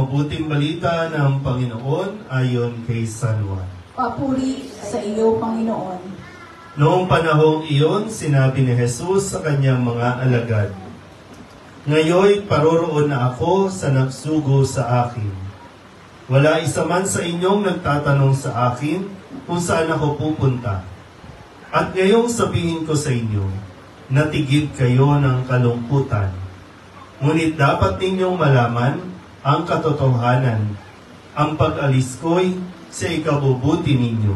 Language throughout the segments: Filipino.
mabuting balita ng Panginoon ayon kay San Juan. Papuri sa iyo, Panginoon. Noong panahong iyon, sinabi ni Jesus sa kanyang mga alagad, "Ngayoy paroroon na ako sa nagsugo sa akin. Wala isa man sa inyong nagtatanong sa akin kung saan ako pupunta. At ngayong sabihin ko sa inyo, natigib kayo ng kalungkutan. Ngunit dapat ninyong malaman ang katotohanan. Ang pag-alis ko'y sa ikabubuti ninyo.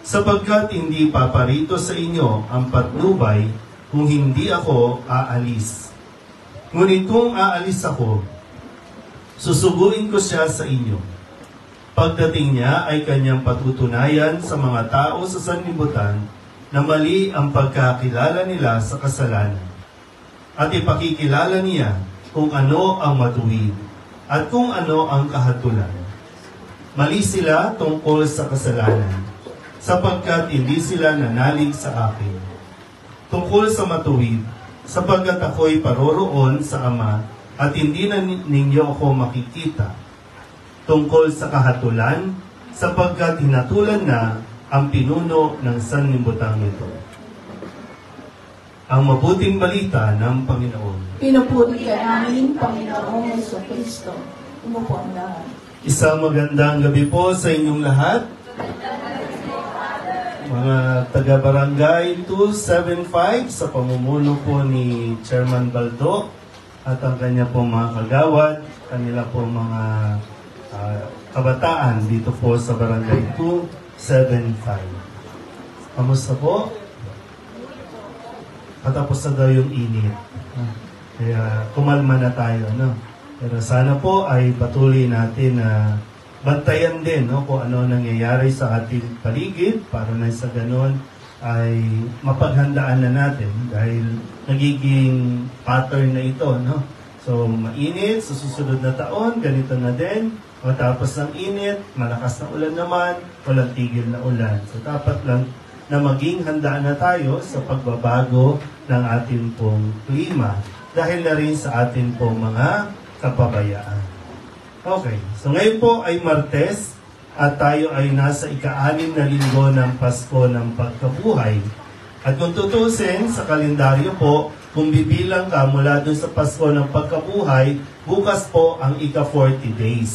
Sapagkat hindi paparito sa inyo ang patnubay kung hindi ako aalis. Ngunit kung aalis ako, susuguin ko siya sa inyo. Pagdating niya ay kanyang patutunayan sa mga tao sa sanlibutan na mali ang pagkakilala nila sa kasalanan. At ipakikilala niya kung ano ang matuwid at kung ano ang kahatulan. Mali sila tungkol sa kasalanan, sapagkat hindi sila nanalig sa akin. Tungkol sa matuwid, sapagkat ako'y paroroon sa Ama at hindi na ninyo ako makikita. Tungkol sa kahatulan, sapagkat hinatulan na ang pinuno ng sanlibutan nito. Ang mabuting balita ng Panginoon. Pinupuri ka namin, Panginoong Jesucristo. Umupo ang lahat. Isang magandang gabi po sa inyong lahat. Mga taga-barangay 275 sa pamumuno po ni Chairman Baldo at ang kanya po mga kagawad, kanila po mga kabataan dito po sa barangay 275. Kamusta po? Patapos na daw yung init. Kaya kumalma na tayo, no? Pero sana po ay patuloy natin na bantayan din, no, kung ano nangyayari sa ating paligid para na sa ganon ay mapaghandaan na natin dahil nagiging pattern na ito, no? So, mainit sa susunod na taon, ganito na din. Matapos ng init, malakas na ulan naman, walang tigil na ulan. So, dapat lang na maging handaan na tayo sa pagbabago ng ating pong klima dahil na rin sa ating pong mga kapabayaan. Okay, so ngayon po ay Martes at tayo ay nasa ika-6 na linggo ng Pasko ng Pagkabuhay. At kung tutusin sa kalendaryo po, kung bibilang ka mula dun sa Pasko ng Pagkabuhay, bukas po ang ika-40 days.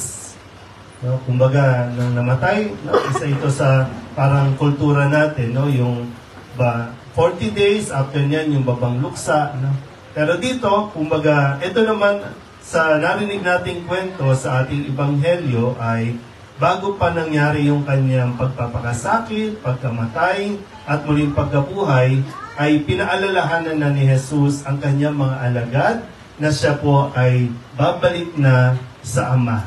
No, kumbaga, nang namatay, no, isa ito sa parang kultura natin, no, yung 40 days, after niyan yung babang luksa. No? Pero dito, kumbaga, ito naman sa narinig nating kwento sa ating ebanghelyo ay bago pa nangyari yung kanyang pagpapakasakit, pagkamatay, at muling pagkabuhay, ay pinaalalahanan na ni Jesus ang kanyang mga alagad na siya po ay babalik na sa Ama.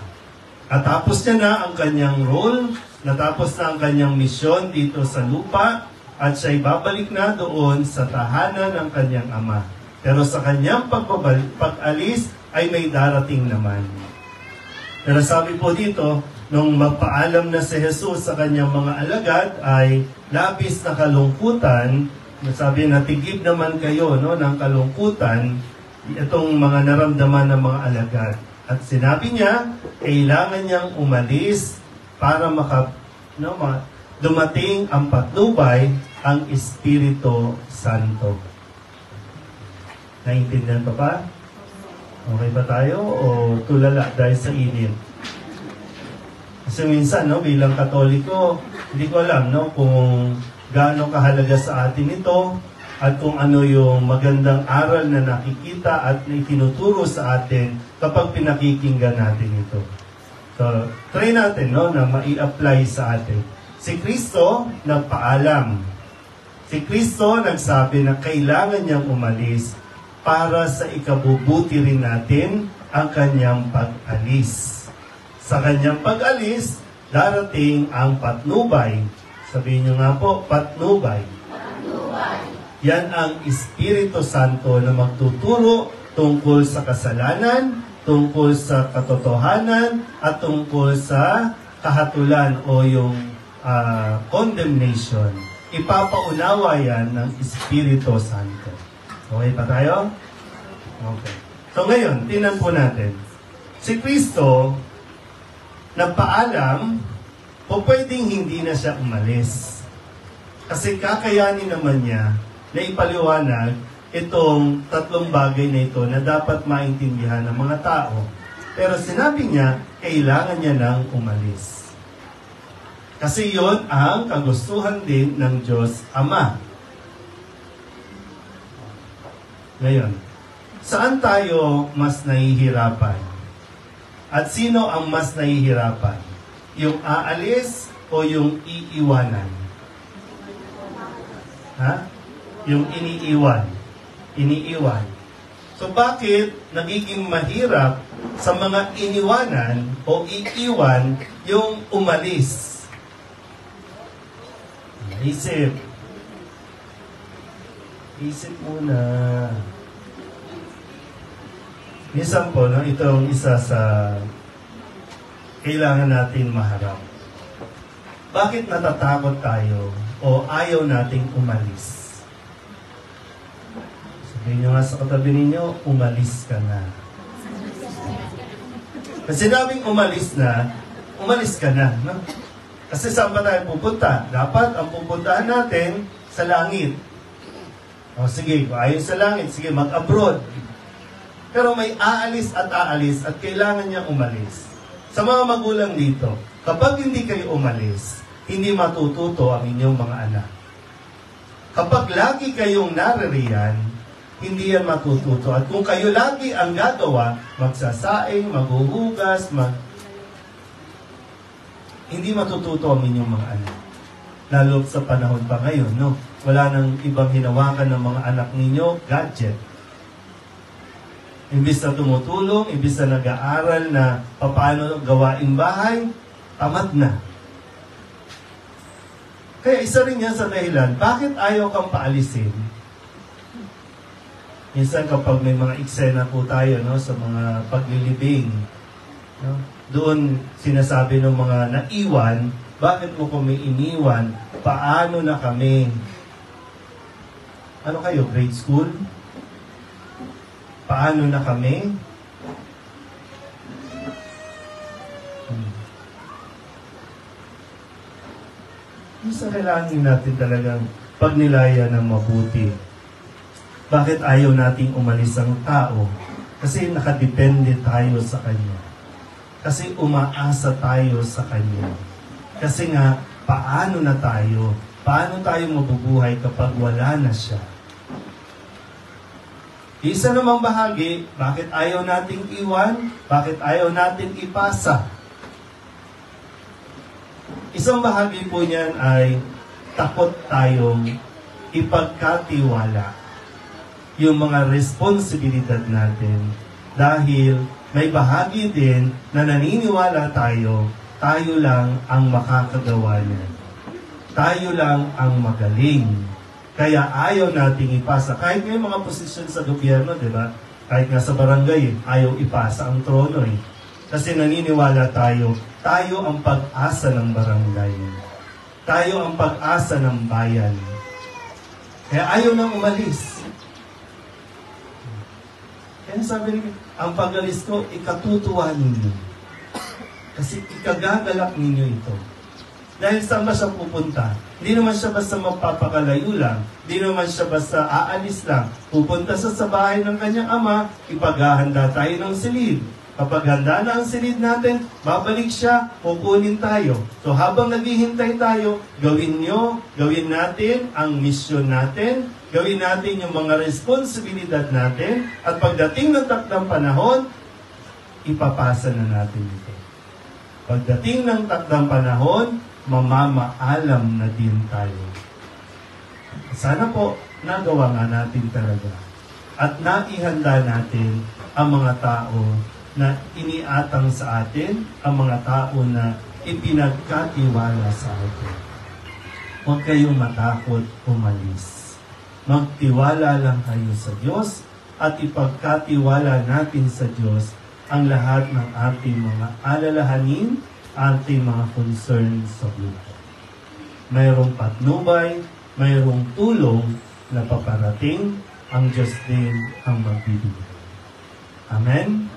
At tapos niya na ang kanyang role, natapos na ang kanyang misyon dito sa lupa, at siya'y babalik na doon sa tahanan ng kanyang Ama. Pero sa kanyang pag-alis ay may darating naman. Pero sabi po dito, nung magpaalam na si Jesus sa kanyang mga alagad ay labis na kalungkutan, sabi na tigib naman kayo, no, ng kalungkutan, itong mga naramdaman ng mga alagad. At sinabi niya, kailangan niyang umalis para dumating ang patnubay, ang Espiritu Santo. Naintindihan pa ba? Okay ba tayo? O tulala dahil sa init? Kasi minsan, no, bilang Katoliko, hindi ko alam, no, kung gaano kahalaga sa atin ito at kung ano yung magandang aral na nakikita at na itinuturo sa atin kapag pinakikinggan natin ito. So, try natin, no, na mai-apply sa atin. Si Kristo nagpaalam. Si Kristo nagsabi na kailangan niyang umalis para sa ikabubuti rin natin ang kanyang pag-alis. Sa kanyang pag-alis, darating ang patnubay. Sabihin niyo nga po, patnubay. Patnubay. Yan ang Espiritu Santo na magtuturo tungkol sa kasalanan, tungkol sa katotohanan, at tungkol sa kahatulan o yung condemnation. Ipapaunawa yan ng Espiritu Santo. Okay pa tayo? Okay. So ngayon, tingnan po natin. Si Kristo nagpaalam, o pwedeng hindi na siya umalis. Kasi kakayanin naman niya na ipaliwanag itong tatlong bagay na ito na dapat maintindihan ng mga tao. Pero sinabi niya, kailangan niya nang umalis. Kasi yon ang kagustuhan din ng Diyos Ama. Ngayon, saan tayo mas nahihirapan? At sino ang mas nahihirapan? Yung aalis o yung iiwanan? Ha? Yung iniiwan. Iniiwan. So bakit nagiging mahirap sa mga iniwanan o iiwan yung umalis? Isip. Isip muna. Minsan po, no, itong isa sa kailangan natin maharap. Bakit natatakot tayo o ayaw nating umalis? Sabihin nyo nga sa katabi ninyo, umalis ka na. Kasi sinabing umalis ka na. No? Kasi saan ba tayo pupunta? Dapat ang pupuntahan natin sa langit. O sige, kung ayaw sa langit, sige, mag-abroad. Pero may aalis at kailangan niyang umalis. Sa mga magulang dito, kapag hindi kayo umalis, hindi matututo ang inyong mga anak. Kapag lagi kayong naririyan, hindi yan matututo. At kung kayo lagi ang gagawa, magsasaing, maghuhugas, hindi matututo ang inyong mga anak. Lalo sa panahon pa ngayon, no? Wala nang ibang hinawakan ng mga anak ninyo, gadget. Imbis na tumutulong, imbis na nag-aaral na paano gawaing bahay, tamad na. Kaya isa rin yan sa dahilan, bakit ayaw kang paalisin? Minsan kapag may mga eksena po tayo, no, sa mga paglilibing, no, doon sinasabi ng mga naiwan, bakit mo kami iniwan? Paano na kami? Ano kayo, grade school? Paano na kami? Isa kailangan natin talagang pagnilaya ng mabuti. Bakit ayaw nating umalis ang tao? Kasi nakadepende tayo sa Kanya. Kasi umaasa tayo sa Kanya. Kasi nga, paano na tayo? Paano tayo mabubuhay kapag wala na siya? Isa namang bahagi, bakit ayaw nating iwan? Bakit ayaw natin ipasa? Isang bahagi po niyan ay takot tayong ipagkatiwala yung mga responsibilidad natin dahil may bahagi din na naniniwala tayo lang ang makakagawa niyan. Tayo lang ang magaling. Kaya ayaw nating ipasa. Kahit may mga posisyon sa gobyerno, di ba? Kahit nga sa barangay, ayaw ipasa ang trono eh. Kasi naniniwala tayo ang pag-asa ng barangay. Tayo ang pag-asa ng bayan. Kaya ayaw nang umalis. Kaya sabi niya, ang pag-alis ko, ikatutuwa ninyo. Kasi ikagagalak ninyo ito. Dahil saan ba siya pupunta? Hindi naman siya basta magpapakalayo lang. Hindi naman siya basta aalis lang. Pupunta sa bahay ng kanyang ama, ipaghahanda tayo ng silid. Kapag handa na ang silid natin, babalik siya, kukunin tayo. So habang naghihintay tayo, gawin natin ang misyon natin, gawin natin yung mga responsibilidad natin, at pagdating ng takdang panahon, ipapasa na natin ito. Pagdating ng takdang panahon, mamamaalam na din tayo. Sana po, nagawa nga natin talaga. At naihanda natin ang mga tao na iniatang sa atin, ang mga tao na ipinagkatiwala sa atin. Huwag kayong matakot umalis. Magtiwala lang kayo sa Diyos at ipagkatiwala natin sa Diyos ang lahat ng ating mga alalahanin, ating mga concerns sa buhay. Mayroong patnubay, mayroong tulong na paparating, ang Diyos din ang magbibigay. Amen?